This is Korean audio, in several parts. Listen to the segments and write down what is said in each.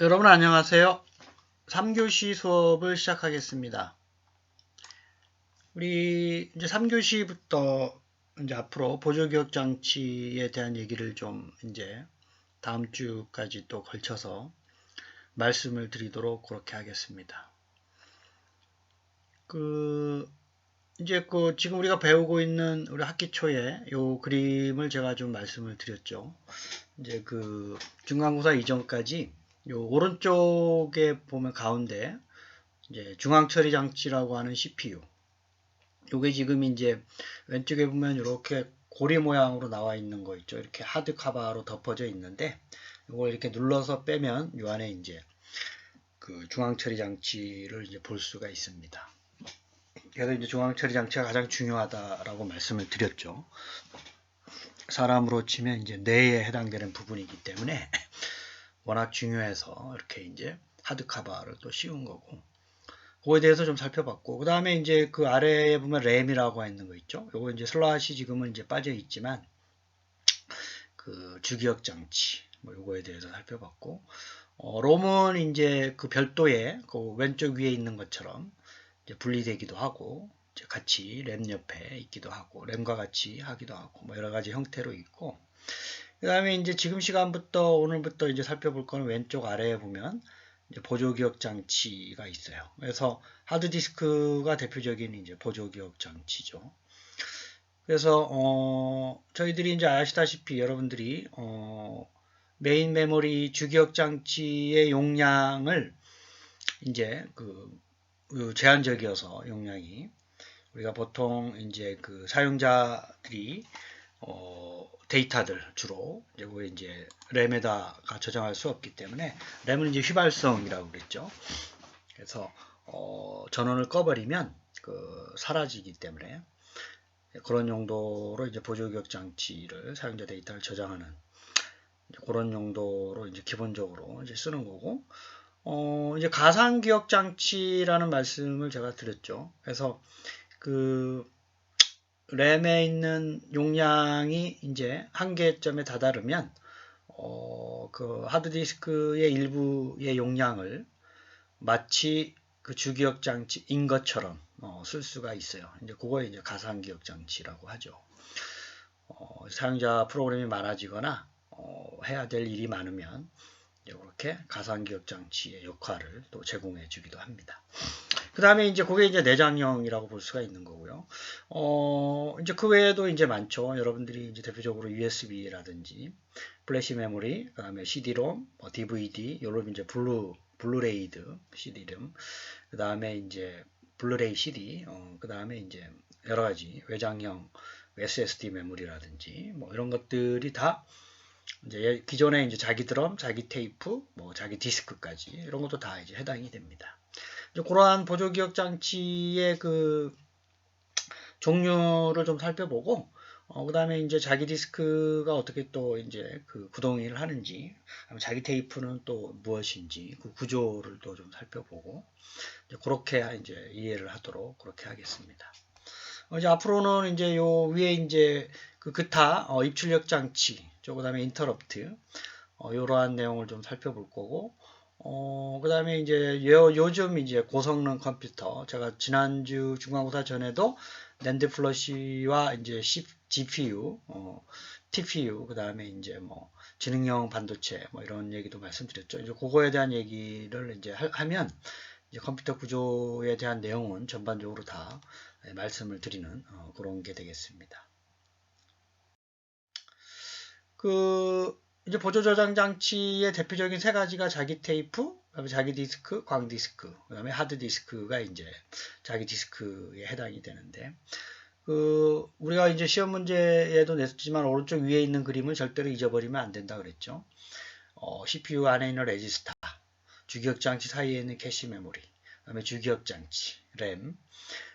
여러분 안녕하세요. 3교시 수업을 시작하겠습니다. 우리 이제 3교시부터 이제 앞으로 보조기억 장치에 대한 얘기를 좀 이제 다음 주까지 또 걸쳐서 말씀을 드리도록 그렇게 하겠습니다. 이제 지금 우리가 배우고 있는 우리 학기 초에 요 그림을 제가 좀 말씀을 드렸죠. 이제 중간고사 이전까지 요 오른쪽에 보면 가운데 이제 중앙처리 장치라고 하는 CPU. 요게 지금 이제 왼쪽에 보면 이렇게 고리 모양으로 나와 있는 거 있죠. 이렇게 하드 카바로 덮어져 있는데 이걸 이렇게 눌러서 빼면 요 안에 이제 중앙처리 장치를 이제 볼 수가 있습니다. 그래서 이제 중앙처리 장치가 가장 중요하다라고 말씀을 드렸죠. 사람으로 치면 이제 뇌에 해당되는 부분이기 때문에 워낙 중요해서 이렇게 이제 하드 카바를 또 씌운 거고. 그거에 대해서 좀 살펴봤고, 그 다음에 이제 그 아래에 보면 램이라고 있는 거 있죠. 요거 이제 슬롯이 지금은 이제 빠져 있지만, 주기억 장치, 뭐 요거에 대해서 살펴봤고, 롬은 이제 별도의 왼쪽 위에 있는 것처럼 이제 분리되기도 하고, 이제 같이 램 옆에 있기도 하고, 램과 같이 하기도 하고, 뭐 여러 가지 형태로 있고, 그 다음에 이제 지금 시간부터 오늘부터 이제 살펴볼 거는 왼쪽 아래에 보면 보조기억 장치가 있어요. 그래서 하드디스크가 대표적인 이제 보조기억 장치죠. 그래서 저희들이 이제 아시다시피 여러분들이 메인 메모리 주기억 장치의 용량을 이제 제한적이어서 용량이 우리가 보통 이제 사용자들이 데이터들 주로 이제 램에다가 저장할 수 없기 때문에 램은 이제 휘발성이라고 그랬죠. 그래서 전원을 꺼버리면 사라지기 때문에 그런 용도로 이제 보조기억 장치를 사용자 데이터를 저장하는 그런 용도로 이제 기본적으로 이제 쓰는 거고 이제 가상기억 장치라는 말씀을 제가 드렸죠. 그래서 램에 있는 용량이 이제 한계점에 다다르면 하드디스크의 일부의 용량을 마치 주기억 장치인 것처럼 쓸 수가 있어요. 이제 그거에 이제 가상기억 장치라고 하죠. 사용자 프로그램이 많아지거나 해야 될 일이 많으면 이렇게 가상기억 장치의 역할을 또 제공해 주기도 합니다. 그 다음에 이제 그게 이제 내장형이라고 볼 수가 있는 거고요. 이제 그 외에도 이제 많죠. 여러분들이 이제 대표적으로 USB라든지 플래시 메모리, 그 다음에 CD-ROM, DVD, 요런 이제 블루레이드 CD-ROM, 그 다음에 이제 블루레이 CD, 그 다음에 이제 여러 가지 외장형 SSD 메모리라든지 뭐 이런 것들이 다 이제 기존에 이제 자기 드럼, 자기 테이프, 뭐 자기 디스크까지 이런 것도 다 이제 해당이 됩니다. 이제 그러한 보조기억 장치의 종류를 좀 살펴보고, 그 다음에 이제 자기 디스크가 어떻게 또 이제 구동을 하는지, 자기 테이프는 또 무엇인지, 그 구조를 또 좀 살펴보고, 이제 그렇게 이제 이해를 하도록 그렇게 하겠습니다. 이제 앞으로는 이제 요 위에 이제 기타 입출력 장치, 그 다음에 인터럽트, 이러한 내용을 좀 살펴볼 거고, 그 다음에 이제 요즘 이제 고성능 컴퓨터, 제가 지난주 중간고사 전에도 낸드 플러시와 이제 GPU, TPU, 그 다음에 이제 뭐 지능형 반도체, 뭐 이런 얘기도 말씀드렸죠. 이제 그거에 대한 얘기를 이제 하면 이제 컴퓨터 구조에 대한 내용은 전반적으로 다 말씀을 드리는 그런 게 되겠습니다. 이제 보조 저장 장치의 대표적인 세 가지가 자기 테이프, 그다음에 자기 디스크, 광 디스크, 그다음에 하드 디스크가 이제 자기 디스크에 해당이 되는데, 우리가 이제 시험 문제에도 냈지만 오른쪽 위에 있는 그림을 절대로 잊어버리면 안 된다 그랬죠. CPU 안에 있는 레지스타, 주기억 장치 사이에 있는 캐시 메모리, 그다음에 주기억 장치, 램,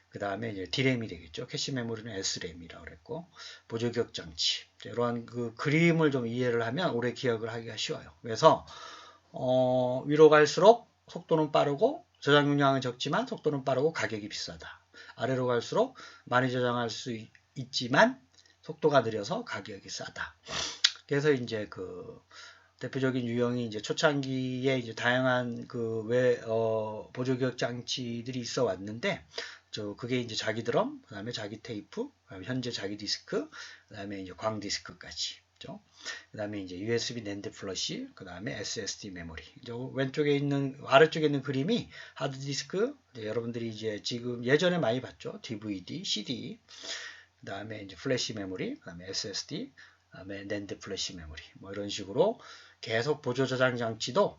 그 다음에 이제 D램이 되겠죠. 캐시 메모리는 S램이라고 그랬고, 보조기억 장치. 이러한 그림을 좀 이해를 하면 오래 기억을 하기가 쉬워요. 그래서, 위로 갈수록 속도는 빠르고, 저장 용량은 적지만 속도는 빠르고 가격이 비싸다. 아래로 갈수록 많이 저장할 수 있지만 속도가 느려서 가격이 싸다. 그래서 이제 대표적인 유형이 이제 초창기에 이제 다양한 보조 기억 장치들이 있어 왔는데, 그게 이제 자기 드럼, 그 다음에 자기 테이프, 그다음에 현재 자기 디스크, 그 다음에 이제 광 디스크까지. 그 다음에 이제 USB 낸드 플러시, 그 다음에 SSD 메모리. 아래쪽에 있는 그림이 하드 디스크, 여러분들이 이제 지금 예전에 많이 봤죠. DVD, CD, 그 다음에 이제 플래시 메모리, 그 다음에 SSD, 그 다음에 낸드 플래시 메모리. 뭐 이런 식으로 계속 보조 저장 장치도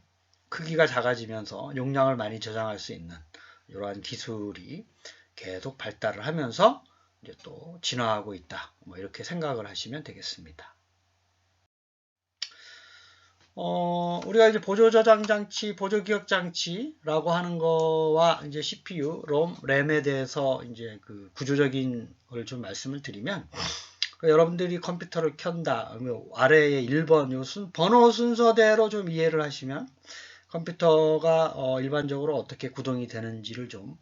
크기가 작아지면서 용량을 많이 저장할 수 있는 이러한 기술이 계속 발달을 하면서 이제 또 진화하고 있다. 뭐 이렇게 생각을 하시면 되겠습니다. 우리가 이제 보조 저장 장치, 보조 기억 장치라고 하는 거와 이제 CPU, 램에 대해서 이제 그 구조적인 걸 좀 말씀을 드리면, 여러분들이 컴퓨터를 켠다. 아래에 1번 번호 순서대로 좀 이해를 하시면 컴퓨터가 일반적으로 어떻게 구동이 되는지를 좀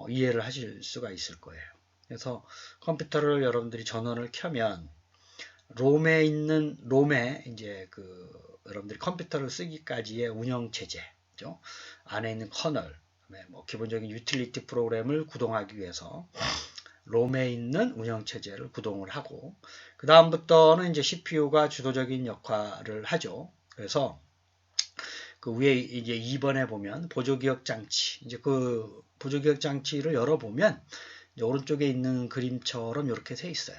이해를 하실 수가 있을 거예요. 그래서 컴퓨터를 여러분들이 전원을 켜면 롬에 이제 여러분들이 컴퓨터를 쓰기까지의 운영 체제, 안에 있는 커널, 뭐 기본적인 유틸리티 프로그램을 구동하기 위해서 롬에 있는 운영 체제를 구동을 하고, 그 다음부터는 이제 CPU가 주도적인 역할을 하죠. 그래서 그 위에 이제 2번에 보면 보조기억 장치, 이제 그 보조기억 장치를 열어보면 오른쪽에 있는 그림처럼 이렇게 돼 있어요.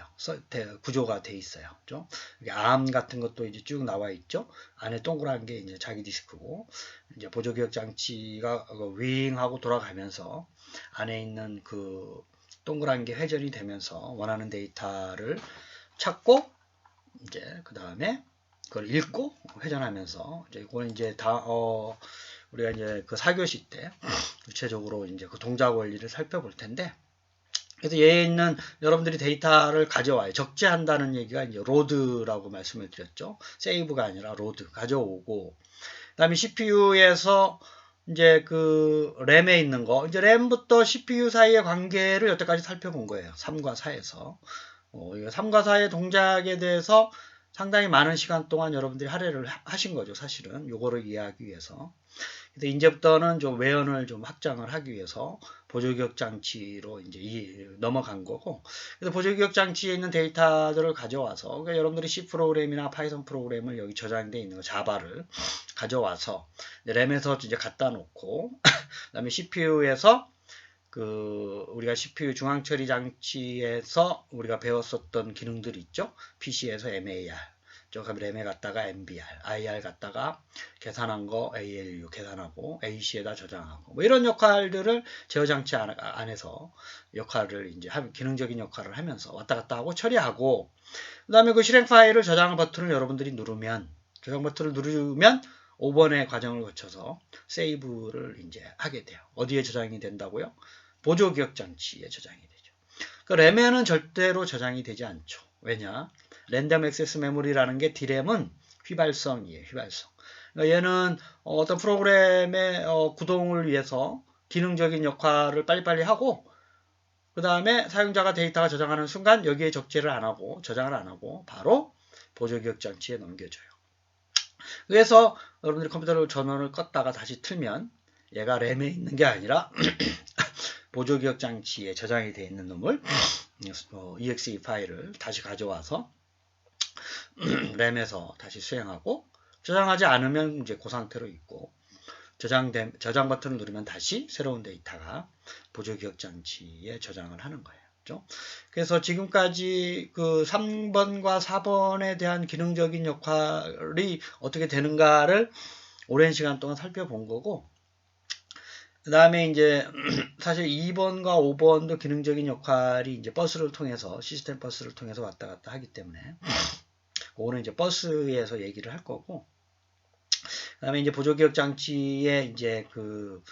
구조가 돼 있어요. 그죠? 암 같은 것도 이제 쭉 나와 있죠. 안에 동그란 게 이제 자기 디스크고, 이제 보조기억 장치가 윙 하고 돌아가면서 안에 있는 그 동그란 게 회전이 되면서 원하는 데이터를 찾고, 이제 그 다음에 그걸 읽고 회전하면서, 이제 이거는 이제 우리가 이제 그 4교시 때 구체적으로 이제 그 동작 원리를 살펴볼 텐데, 그래서 얘에 있는 여러분들이 데이터를 가져와요. 적재한다는 얘기가 이제 로드라고 말씀을 드렸죠. 세이브가 아니라 로드 가져오고, 그다음에 CPU에서 이제 그 램에 있는 거, 이제 램부터 CPU 사이의 관계를 여태까지 살펴본 거예요. 3과 4에서. 3과 4의 동작에 대해서 상당히 많은 시간 동안 여러분들이 할애를 하신 거죠. 사실은 요거를 이해하기 위해서. 근데 이제부터는 좀 외연을 좀 확장을 하기 위해서 보조기억 장치로 이제 넘어간 거고, 그래서 보조기억 장치에 있는 데이터들을 가져와서, 그러니까 여러분들이 C 프로그램이나 파이썬 프로그램을 여기 저장되어 있는 거 자바를 가져와서 램에서 이제 갖다 놓고, 그다음에 CPU에서 우리가 CPU 중앙 처리 장치에서 우리가 배웠었던 기능들 있죠. PC에서 MAR, 램에 갔다가 MBR, IR 갔다가 계산한 거 ALU 계산하고 AC에다 저장하고, 뭐 이런 역할들을 제어 장치 안에서 역할을 이제 기능적인 역할을 하면서 왔다 갔다 하고 처리하고, 그다음에 그 실행 파일을 저장 버튼을 여러분들이 누르면 5번의 과정을 거쳐서 세이브를 이제 하게 돼요. 어디에 저장이 된다고요? 보조 기억 장치에 저장이 되죠. 그 램에는 절대로 저장이 되지 않죠. 왜냐? 랜덤 액세스 메모리라는 게 D램은 휘발성이에요. 휘발성. 그러니까 얘는 어떤 프로그램의 구동을 위해서 기능적인 역할을 빨리빨리 하고, 그 다음에 사용자가 데이터가 저장하는 순간 여기에 적재를 안 하고 저장을 안 하고 바로 보조 기억 장치에 넘겨줘요. 그래서 여러분들이 컴퓨터를 전원을 껐다가 다시 틀면 얘가 램에 있는 게 아니라 보조 기억 장치에 저장이 되어 있는 놈을 exe 파일을 다시 가져와서 램에서 다시 수행하고, 저장하지 않으면 이제 그 상태로 있고, 저장 버튼을 누르면 다시 새로운 데이터가 보조 기억 장치에 저장을 하는 거예요. 그렇죠? 그래서 지금까지 그 3번과 4번에 대한 기능적인 역할이 어떻게 되는가를 오랜 시간 동안 살펴본 거고, 그 다음에 이제 사실 2번과 5번도 기능적인 역할이 이제 버스를 통해서, 시스템 버스를 통해서 왔다 갔다 하기 때문에 그거는 이제 버스에서 얘기를 할 거고, 그 다음에 이제 보조기억 장치의 이제 그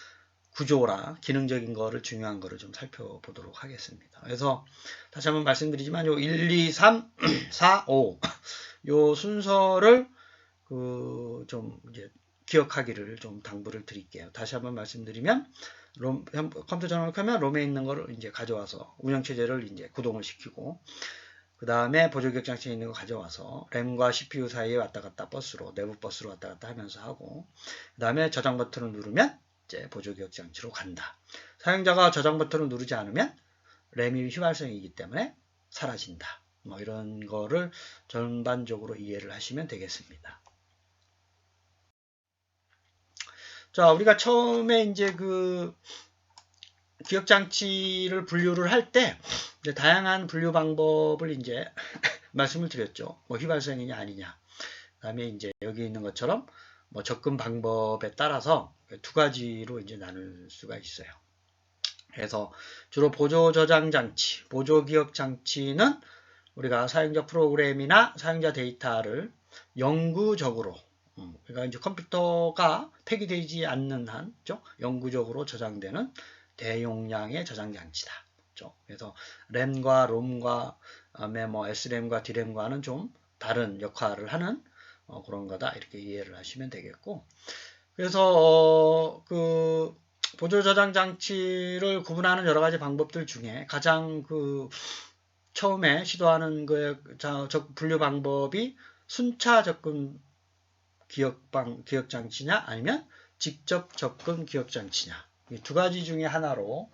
구조라 기능적인 거를, 중요한 거를 좀 살펴보도록 하겠습니다. 그래서 다시 한번 말씀드리지만 요 1, 2, 3, 4, 5 요 순서를 좀 이제 기억하기를 좀 당부를 드릴게요. 다시 한번 말씀드리면, 컴퓨터 전원을 켜면 롬에 있는 거를 이제 가져와서 운영체제를 이제 구동을 시키고, 그 다음에 보조기억장치에 있는 거 가져와서 램과 CPU 사이에 왔다 갔다 버스로, 내부 버스로 왔다 갔다 하면서 하고, 그 다음에 저장 버튼을 누르면 이제 보조기억장치로 간다. 사용자가 저장 버튼을 누르지 않으면 램이 휘발성이기 때문에 사라진다. 뭐 이런 거를 전반적으로 이해를 하시면 되겠습니다. 자, 우리가 처음에 이제 그 기억장치를 분류를 할 때 다양한 분류 방법을 이제 말씀을 드렸죠. 뭐 휘발성이냐 아니냐. 그다음에 이제 여기 있는 것처럼 뭐 접근 방법에 따라서 두 가지로 이제 나눌 수가 있어요. 그래서 주로 보조 저장 장치, 보조 기억 장치는 우리가 사용자 프로그램이나 사용자 데이터를 영구적으로, 그러니까 이제 컴퓨터가 폐기되지 않는 한, 영구적으로 저장되는 대용량의 저장 장치다. 그래서 램과 롬과 뭐 SRAM과 DRAM과는 좀 다른 역할을 하는 그런 거다. 이렇게 이해를 하시면 되겠고, 그래서 그 보조 저장 장치를 구분하는 여러 가지 방법들 중에 가장 그 처음에 시도하는 거의 분류 방법이 순차 접근 기억 장치냐 아니면 직접 접근 기억 장치냐, 이 두 가지 중에 하나로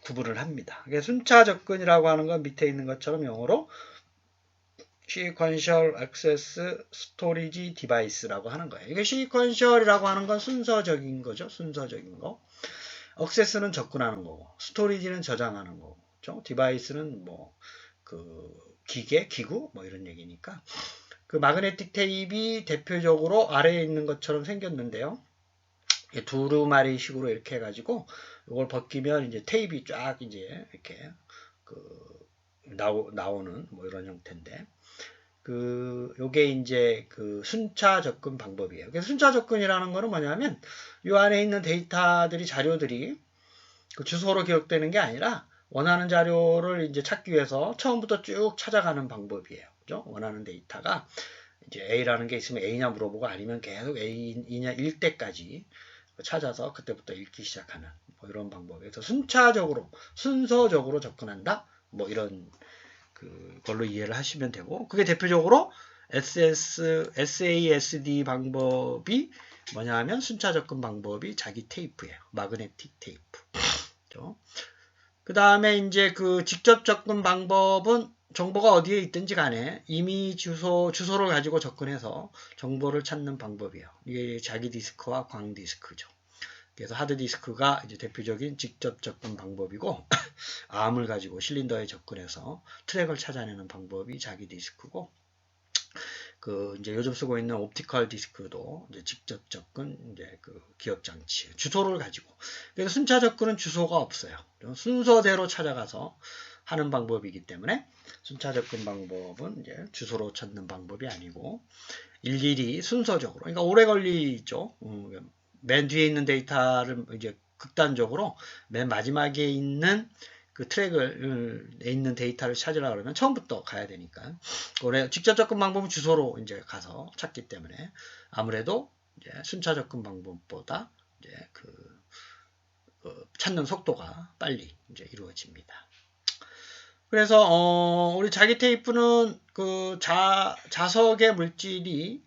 구분을 합니다. 순차 접근이라고 하는 건 밑에 있는 것처럼 영어로 Sequential Access Storage Device라고 하는 거예요. 이게 Sequential이라고 하는 건 순서적인 거죠. 순서적인 거. Access는 접근하는 거고, Storage는 저장하는 거고, 디바이스는 뭐 그 기계, 기구 뭐 이런 얘기니까. 그 마그네틱 테이프가 대표적으로 아래에 있는 것처럼 생겼는데요. 두루마리 식으로 이렇게 해가지고 이걸 벗기면 이제 테이프가 쫙 이제 이렇게 그 나오는 뭐 이런 형태인데, 요게 이제 그 순차 접근 방법이에요. 그래서 순차 접근이라는 거는 뭐냐면 이 안에 있는 데이터들이, 자료들이 그 주소로 기억되는 게 아니라 원하는 자료를 이제 찾기 위해서 처음부터 쭉 찾아가는 방법이에요. 그죠? 원하는 데이터가 이제 A라는 게 있으면 A냐 물어보고, 아니면 계속 A냐 1 때까지 찾아서 그때부터 읽기 시작하는 뭐 이런 방법이에요. 그래서 순차적으로, 순서적으로 접근한다. 뭐 이런 걸로 이해를 하시면 되고, 그게 대표적으로 SASD 방법이 뭐냐 하면 순차 접근 방법이 자기 테이프예요. 마그네틱 테이프. 그 다음에 이제 그 직접 접근 방법은 정보가 어디에 있든지 간에 이미 주소를 가지고 접근해서 정보를 찾는 방법이에요. 이게 자기 디스크와 광 디스크죠. 그래서 하드 디스크가 이제 대표적인 직접 접근 방법이고, 암을 가지고 실린더에 접근해서 트랙을 찾아내는 방법이 자기 디스크고, 그 이제 요즘 쓰고 있는 옵티컬 디스크도 이제 직접 접근 이제 그 기억 장치, 주소를 가지고. 그래서 순차 접근은 주소가 없어요. 순서대로 찾아가서 하는 방법이기 때문에 순차 접근 방법은 이제 주소로 찾는 방법이 아니고 일일이 순서적으로, 그러니까 오래 걸리죠. 맨 뒤에 있는 데이터를 이제 극단적으로 맨 마지막에 있는 그 트랙에 있는 데이터를 찾으려 그러면 처음부터 가야 되니까, 직접 접근 방법은 주소로 이제 가서 찾기 때문에 아무래도 이제 순차 접근 방법보다 이제 찾는 속도가 빨리 이제 이루어집니다. 그래서 우리 자기 테이프는 그 자석의 물질이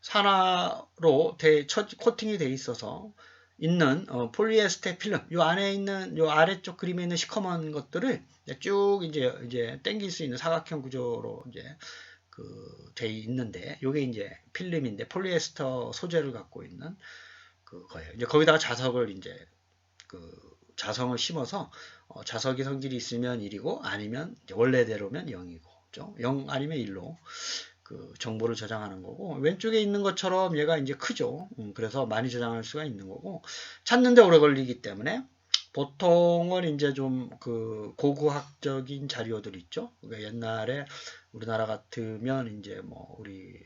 산화로 코팅이 돼 있어서 있는 폴리에스테 필름, 요 안에 있는 요 아래쪽 그림에 있는 시커먼 것들을 쭉 이제 당길 수 있는 사각형 구조로 이제 돼 있는데, 요게 이제 필름인데 폴리에스터 소재를 갖고 있는 그거예요. 이제 거기다가 자석을 이제 자성을 심어서 자석이 성질이 있으면 1이고 아니면 원래대로면 0이고, 0 아니면 1로 정보를 저장하는 거고, 왼쪽에 있는 것처럼 얘가 이제 크죠. 그래서 많이 저장할 수가 있는 거고, 찾는데 오래 걸리기 때문에 보통은 이제 좀 고고학적인 자료들 있죠. 그러니까 옛날에 우리나라 같으면 이제 뭐 우리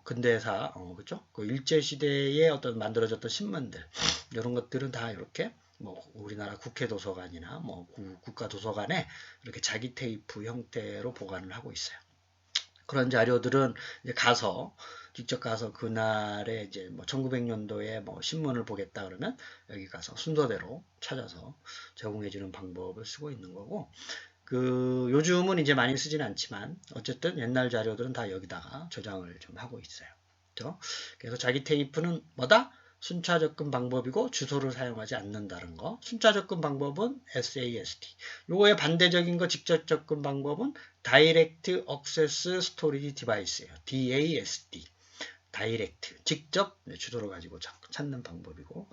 근대사, 그죠? 일제 시대에 어떤 만들어졌던 신문들, 이런 것들은 다 이렇게 뭐 우리나라 국회 도서관이나 뭐 국가 도서관에 이렇게 자기 테이프 형태로 보관을 하고 있어요. 그런 자료들은 이제 직접 가서 그날에 이제 뭐 1900년도에 뭐 신문을 보겠다 그러면 여기 가서 순서대로 찾아서 제공해 주는 방법을 쓰고 있는 거고, 요즘은 이제 많이 쓰지는 않지만 어쨌든 옛날 자료들은 다 여기다가 저장을 좀 하고 있어요. 그렇죠? 그래서 자기 테이프는 뭐다? 순차 접근 방법이고 주소를 사용하지 않는다는 거. 순차 접근 방법은 SAST. 요거의 반대적인 거 직접 접근 방법은 Direct Access Storage Device예요. DASD. 다이렉트. 직접 주소를 가지고 찾는 방법이고.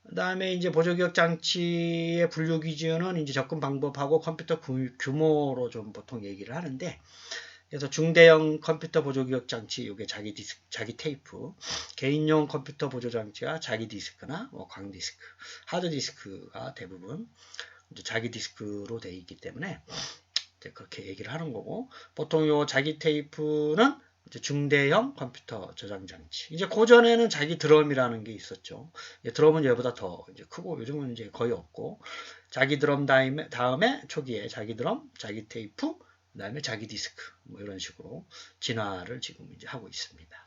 그 다음에 이제 보조기억 장치의 분류 기준은 이제 접근 방법하고 컴퓨터 규모로 좀 보통 얘기를 하는데, 그래서 중대형 컴퓨터 보조기억 장치, 이게 자기 테이프, 개인용 컴퓨터 보조 장치가 자기 디스크나 뭐 광디스크, 하드 디스크가 대부분 이제 자기 디스크로 되어 있기 때문에 이제 그렇게 얘기를 하는 거고, 보통 요 자기 테이프는 중대형 컴퓨터 저장 장치. 이제 고전에는 자기 드럼이라는 게 있었죠. 드럼은 얘보다 더 이제 크고 요즘은 이제 거의 없고, 자기 드럼 다음에 초기에 자기 드럼, 자기 테이프, 그다음에 자기 디스크 뭐 이런 식으로 진화를 지금 이제 하고 있습니다.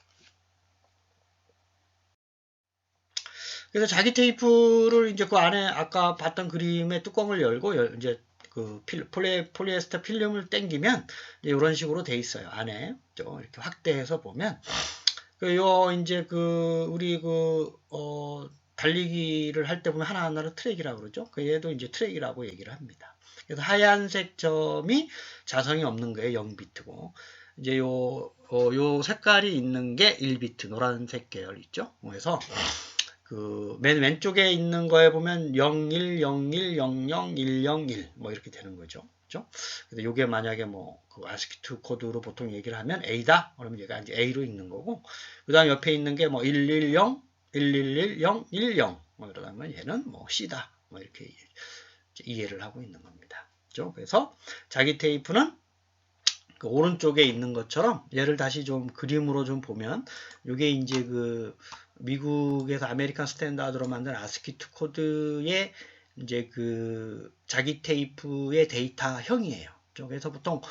그래서 자기 테이프를 이제 그 안에 아까 봤던 그림의 뚜껑을 열고 이제 그 폴리에스터 필름을 당기면 이런 식으로 돼 있어요. 안에 좀 이렇게 확대해서 보면 이제 우리 달리기를 할 때 보면 하나하나로 트랙이라고 그러죠. 얘도 이제 트랙이라고 얘기를 합니다. 그래서 하얀색 점이 자성이 없는 거예요. 0비트고. 이제 요 색깔이 있는 게 1비트 노란색 계열 있죠. 그래서 맨 왼쪽에 있는 거에 보면 01, 01, 00, 101 뭐 이렇게 되는 거죠. 그죠? 근데 요게 만약에 ASCII 코드로 보통 얘기를 하면 A다. 그러면 얘가 이제 A로 읽는 거고, 그 다음 옆에 있는 게 110, 111, 010 뭐 이러면 얘는 C다. 뭐 이렇게 이해를 하고 있는 겁니다. 그죠? 그래서 자기 테이프는 그 오른쪽에 있는 것처럼 얘를 다시 좀 그림으로 좀 보면 이게 이제 미국에서 아메리칸 스탠다드로 만든 ASCII 코드의 이제 자기 테이프의 데이터형이에요. 그래서 보통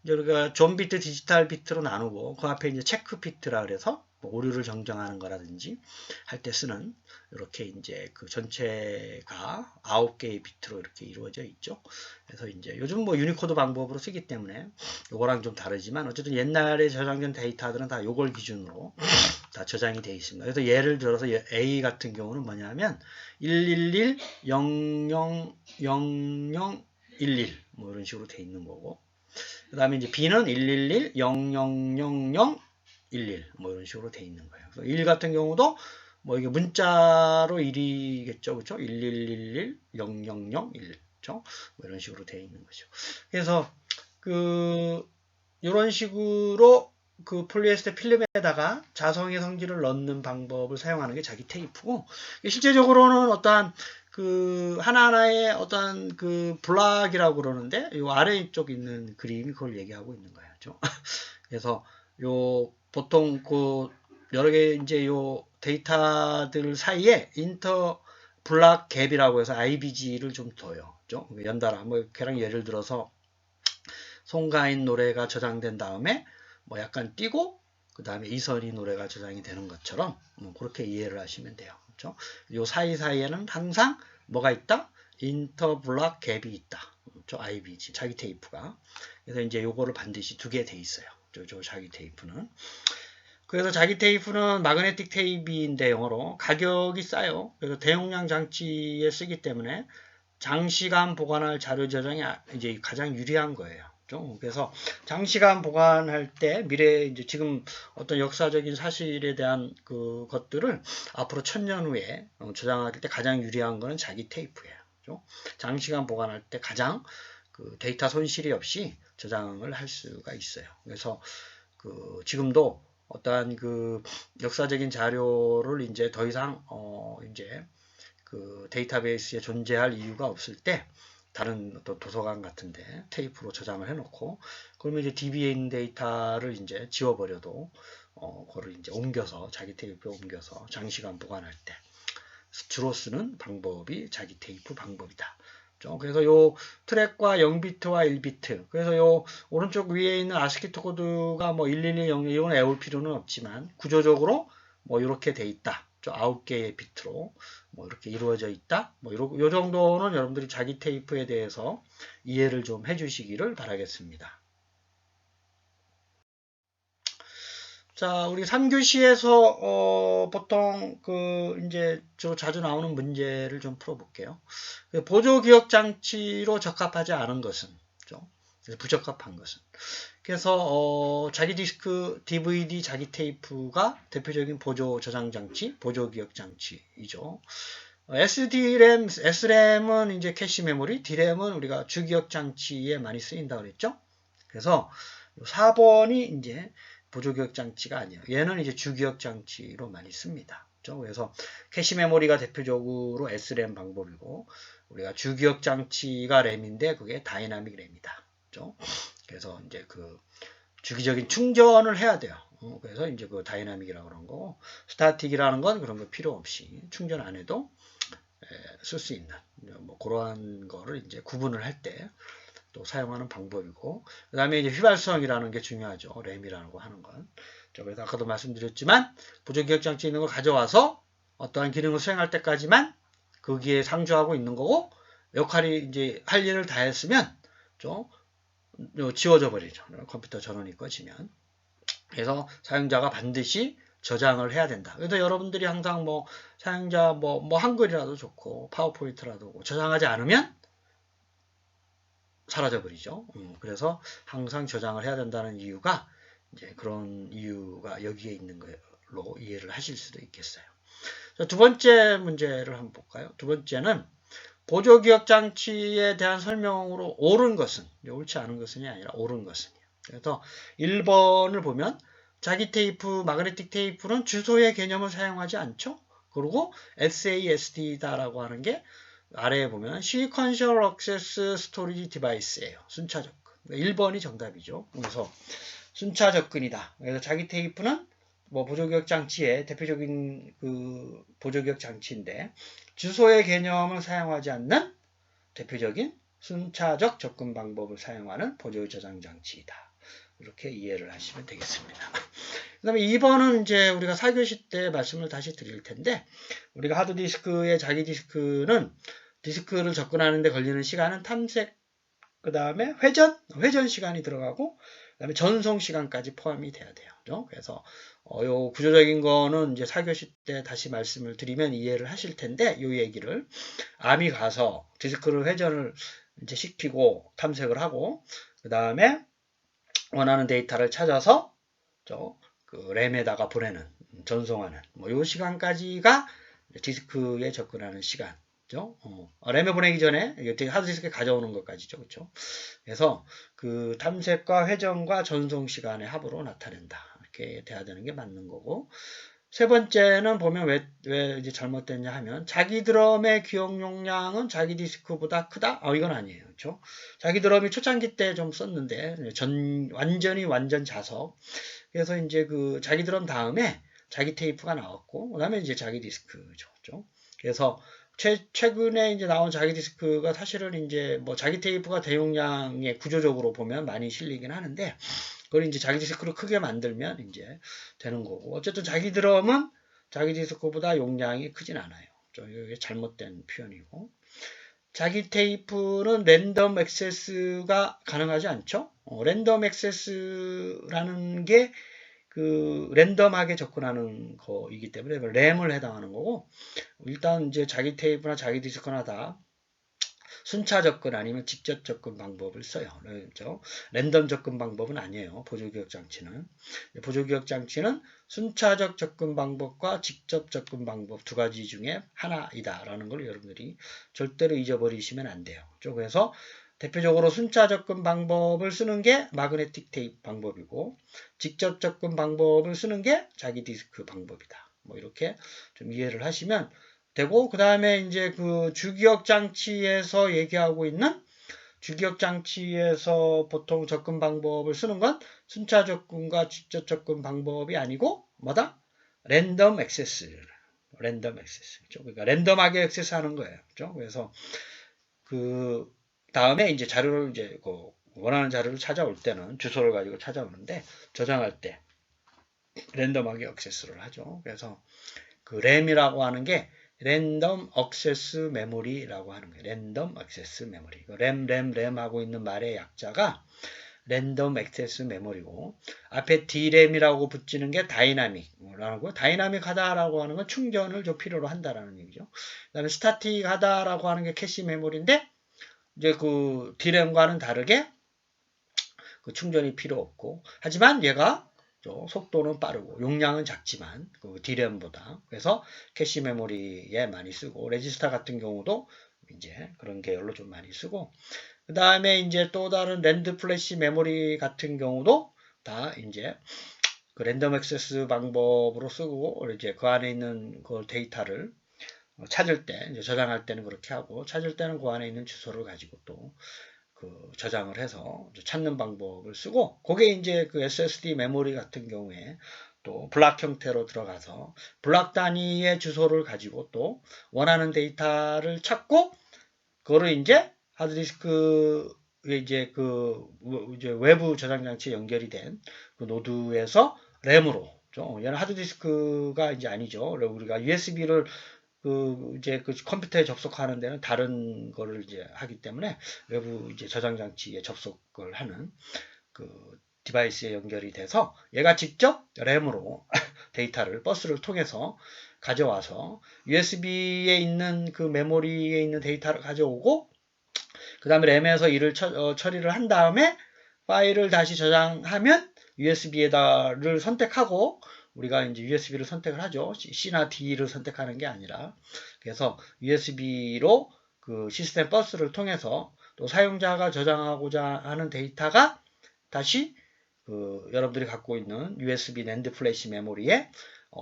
우리가 존 비트, 디지털 비트로 나누고 그 앞에 이제 체크 비트라 그래서 오류를 정정하는 거라든지 할 때 쓰는 이렇게 이제 전체가 9개의 비트로 이렇게 이루어져 있죠. 그래서 이제 요즘 유니코드 방법으로 쓰기 때문에 요거랑 좀 다르지만 어쨌든 옛날에 저장된 데이터들은 다 요걸 기준으로 다 저장이 되어 있습니다. 그래서 예를 들어서 A 같은 경우는 뭐냐면 111, 00, 00, 11 뭐 이런 식으로 되어 있는 거고, 그 다음에 이제 B는 111, 0000, 11 뭐 이런 식으로 되어 있는 거예요. 그래서 1 같은 경우도 이게 문자로 1이겠죠. 그렇죠? 1111, 000, 1 그렇죠? 뭐 이런 식으로 되어 있는 거죠. 그래서 이런 식으로 폴리에스터 필름에다가 자성의 성질을 넣는 방법을 사용하는 게 자기 테이프고, 실제적으로는 어떠한 하나하나의 어떤 블락이라고 그러는데, 이 아래쪽 있는 그림이 그걸 얘기하고 있는 거예요. 그래서 보통 여러 개 이제 데이터들 사이에 인터 블락 갭이라고 해서 IBG를 좀 둬요. 연달아 걔랑 예를 들어서 송가인 노래가 저장된 다음에 약간 띄고 그 다음에 이선희 노래가 저장이 되는 것처럼 그렇게 이해를 하시면 돼요. 그렇죠? 요 사이사이에는 항상 뭐가 있다? 인터블락 갭이 있다. 그렇죠? IBG 자기 테이프가. 그래서 이제 요거를 반드시 두게 돼 있어요. 자기 테이프는. 그래서 자기 테이프는 마그네틱 테이프인데 영어로 가격이 싸요. 그래서 대용량 장치에 쓰기 때문에 장시간 보관할 자료 저장이 이제 가장 유리한 거예요. 그래서 장시간 보관할 때 미래 이제 지금 어떤 역사적인 사실에 대한 것들을 앞으로 1000년 후에 저장할 때 가장 유리한 거는 자기 테이프예요. 장시간 보관할 때 가장 데이터 손실이 없이 저장을 할 수가 있어요. 그래서 지금도 어떠한 역사적인 자료를 이제 더 이상 이제 데이터베이스에 존재할 이유가 없을 때 다른 어떤 도서관 같은데 테이프로 저장을 해놓고, 그러면 이제 DB에 있는 데이터를 이제 지워버려도 그거를 이제 옮겨서 자기 테이프에 옮겨서 장시간 보관할 때 주로 쓰는 방법이 자기 테이프 방법이다. 그래서 요 트랙과 0비트와 1비트, 그래서 요 오른쪽 위에 있는 ASCII 코드가 111, 0 이건 외울 필요는 없지만 구조적으로 이렇게 돼 있다. 9개의 비트로 뭐 이렇게 이루어져 있다. 뭐 요 정도는 여러분들이 자기 테이프에 대해서 이해를 좀 해주시기를 바라겠습니다. 자, 우리 3교시에서 보통 이제 자주 나오는 문제를 좀 풀어볼게요. 보조 기억 장치로 적합하지 않은 것은 부적합한 것은. 그래서 자기 디스크, DVD, 자기 테이프가 대표적인 보조 저장 장치, 보조 기억 장치이죠. SD램, SRAM은 이제 캐시 메모리, D램은 우리가 주기억 장치에 많이 쓰인다 그랬죠. 그래서 4번이 이제 보조 기억 장치가 아니에요. 얘는 이제 주기억 장치로 많이 씁니다. 그래서 캐시 메모리가 대표적으로 SRAM 방법이고 우리가 주기억 장치가 램인데 그게 다이나믹 램이다. 그래서 이제 주기적인 충전을 해야 돼요. 그래서 이제 다이나믹이라고 그런 거고 스타틱이라는 건 그런 거 필요 없이 충전 안 해도 쓸 수 있는 뭐 그러한 거를 이제 구분을 할 때 또 사용하는 방법이고 그 다음에 이제 휘발성이라는 게 중요하죠. 램이라고 하는 건. 그래서 아까도 말씀드렸지만 보조 기억 장치 있는 걸 가져와서 어떠한 기능을 수행할 때까지만 거기에 상주하고 있는 거고 역할이 이제 할 일을 다 했으면 좀 지워져 버리죠. 컴퓨터 전원이 꺼지면. 그래서 사용자가 반드시 저장을 해야 된다. 그래서 여러분들이 항상 뭐 사용자 뭐 한글이라도 좋고 파워포인트라도 저장하지 않으면 사라져 버리죠. 그래서 항상 저장을 해야 된다는 이유가 이제 그런 이유가 여기에 있는 걸로 이해를 하실 수도 있겠어요. 자, 두 번째 문제를 한번 볼까요? 두 번째는 보조 기억 장치에 대한 설명으로 옳은 것은, 옳지 않은 것은이 아니라 옳은 것은이에요. 그래서 1번을 보면 자기 테이프, 마그네틱 테이프는 주소의 개념을 사용하지 않죠. 그리고 SASD다라고 하는 게 아래에 보면 Sequential Access Storage Device예요. 순차 접근. 1번이 정답이죠. 그래서 순차 접근이다. 그래서 자기 테이프는 뭐 보조기억 장치의 대표적인 보조기억 장치인데 주소의 개념을 사용하지 않는 대표적인 순차적 접근 방법을 사용하는 보조 저장 장치이다. 이렇게 이해를 하시면 되겠습니다. 그 다음에 2번은 이제 우리가 4교시 때 말씀을 다시 드릴 텐데 우리가 하드디스크의 자기 디스크는 디스크를 접근하는 데 걸리는 시간은 탐색, 그 다음에 회전 시간이 들어가고 그 다음에 전송 시간까지 포함이 돼야 돼요. 그래서 요 구조적인 거는 이제 4교시 때 다시 말씀을 드리면 이해를 하실 텐데 요 얘기를 암이 가서 디스크를 회전을 이제 시키고 탐색을 하고 그 다음에 원하는 데이터를 찾아서 램에다가 보내는 전송하는 뭐 요 시간까지가 디스크에 접근하는 시간. 램에 보내기 전에 하드디스크에 가져오는 것까지죠. 그렇죠? 그래서 탐색과 회전과 전송 시간의 합으로 나타낸다. 이렇게 돼야 되는 게 맞는 거고. 세 번째는 보면 왜 이제 잘못됐냐 하면 자기 드럼의 기억 용량은 자기 디스크보다 크다? 이건 아니에요. 그렇죠? 자기 드럼이 초창기 때 좀 썼는데 완전 자석. 그래서 이제 자기 드럼 다음에 자기 테이프가 나왔고 그다음에 이제 자기 디스크죠. 그렇죠? 그래서 최근에 이제 나온 자기 디스크가 사실은 이제 뭐 자기 테이프가 대용량에 구조적으로 보면 많이 실리긴 하는데 그걸 이제 자기 디스크를 크게 만들면 이제 되는 거고 어쨌든 자기 드럼은 자기 디스크보다 용량이 크진 않아요. 이게 잘못된 표현이고 자기 테이프는 랜덤 액세스가 가능하지 않죠. 랜덤 액세스라는 게 랜덤하게 접근하는 거이기 때문에 램을 해당하는 거고 일단 이제 자기 테이프나 자기 디스크나 다 순차 접근 아니면 직접 접근 방법을 써요. 그렇죠? 랜덤 접근 방법은 아니에요. 보조기억 장치는. 보조기억 장치는 순차적 접근 방법과 직접 접근 방법 두 가지 중에 하나이다라는 걸 여러분들이 절대로 잊어버리시면 안 돼요. 그래서 대표적으로 순차 접근 방법을 쓰는 게 마그네틱 테이프 방법이고 직접 접근 방법을 쓰는 게 자기 디스크 방법이다. 뭐 이렇게 좀 이해를 하시면 되고 그 다음에 이제 주기억 장치에서 얘기하고 있는 주기억 장치에서 보통 접근 방법을 쓰는 건 순차 접근과 직접 접근 방법이 아니고 뭐다? 랜덤 액세스. 그렇죠? 그러니까 랜덤하게 액세스하는 거예요. 그렇죠? 그래서 다음에 이제 자료를 이제 원하는 자료를 찾아올 때는 주소를 가지고 찾아오는데 저장할 때 랜덤하게 액세스를 하죠. 그래서 그 램이라고 하는 게 랜덤 액세스 메모리라고 하는 거예요. 랜덤 액세스 메모리. 램 하고 있는 말의 약자가 랜덤 액세스 메모리고, 앞에 D램이라고 붙이는 게 다이나믹이라고, 다이나믹하다라고 하는 건 충전을 좀 필요로 한다라는 얘기죠. 그 다음에 스타틱하다라고 하는 게 캐시 메모리인데, 이제 그 D램과는 다르게 그 충전이 필요 없고, 하지만 얘가 속도는 빠르고 용량은 작지만 그 D램보다, 그래서 캐시 메모리에 많이 쓰고, 레지스터 같은 경우도 이제 그런 계열로 좀 많이 쓰고, 그 다음에 이제 또 다른 랜드 플래시 메모리 같은 경우도 다 이제 그 랜덤 액세스 방법으로 쓰고, 이제 그 안에 있는 그 데이터를 찾을 때, 이제 저장할 때는 그렇게 하고, 찾을 때는 그 안에 있는 주소를 가지고 또 그 저장을 해서 찾는 방법을 쓰고, 그게 이제 그 SSD 메모리 같은 경우에 또 블락 형태로 들어가서 블락 단위의 주소를 가지고 또 원하는 데이터를 찾고, 그거를 이제 하드디스크 이제 이제 외부 저장 장치에 연결이 된 그 노드에서 램으로, 얘는 하드디스크가 이제 아니죠. 우리가 USB를 이제 그 컴퓨터에 접속하는 데는 다른 거를 이제 하기 때문에 외부 이제 저장 장치에 접속을 하는 그 디바이스에 연결이 돼서 얘가 직접 램으로 데이터를 버스를 통해서 가져와서 USB에 있는 그 메모리에 있는 데이터를 가져오고, 그 다음에 램에서 이를 처리를 한 다음에 파일을 다시 저장하면 USB에다를 선택하고, 우리가 이제 USB를 선택을 하죠. C나 D를 선택하는 게 아니라. 그래서 USB로 그 시스템 버스를 통해서 또 사용자가 저장하고자 하는 데이터가 다시 그 여러분들이 갖고 있는 USB 낸드 플래시 메모리에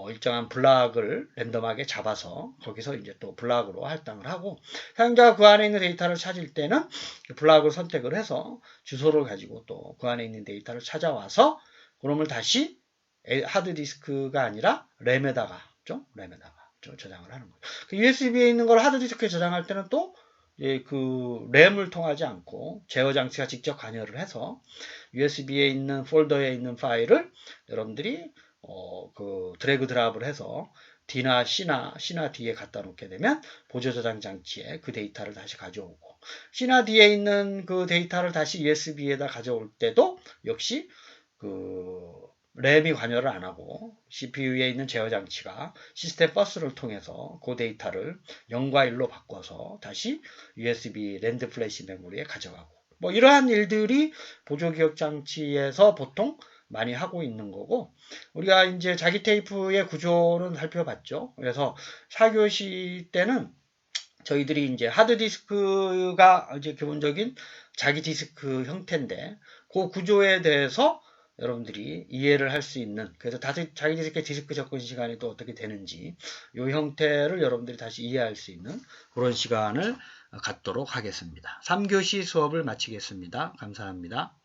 일정한 블락을 랜덤하게 잡아서 거기서 이제 또 블락으로 할당을 하고, 사용자가 그 안에 있는 데이터를 찾을 때는 블락을 선택을 해서 주소를 가지고 또 그 안에 있는 데이터를 찾아와서 그놈을 다시 하드디스크가 아니라 램에다가 저장을 하는 거예요. 그 USB에 있는 걸 하드디스크에 저장할 때는 또 그 램을 통하지 않고 제어 장치가 직접 관여를 해서 USB에 있는 폴더에 있는 파일을 여러분들이 그 드래그 드랍을 해서 D나 C나 D에 갖다 놓게 되면 보조 저장 장치에 그 데이터를 다시 가져오고, C나 D에 있는 그 데이터를 다시 USB에다 가져올 때도 역시 그 램이 관여를 안 하고 CPU에 있는 제어 장치가 시스템 버스를 통해서 그 데이터를 0과 1로 바꿔서 다시 USB 랜드 플래시 메모리에 가져가고, 뭐 이러한 일들이 보조 기억 장치에서 보통 많이 하고 있는 거고, 우리가 이제 자기 테이프의 구조는 살펴봤죠. 그래서 4교시 때는 저희들이 이제 하드디스크가 이제 기본적인 자기 디스크 형태인데, 그 구조에 대해서 여러분들이 이해를 할 수 있는, 그래서 자기 디스크 접근 시간이 또 어떻게 되는지 이 형태를 여러분들이 다시 이해할 수 있는 그런 시간을 갖도록 하겠습니다. 3교시 수업을 마치겠습니다. 감사합니다.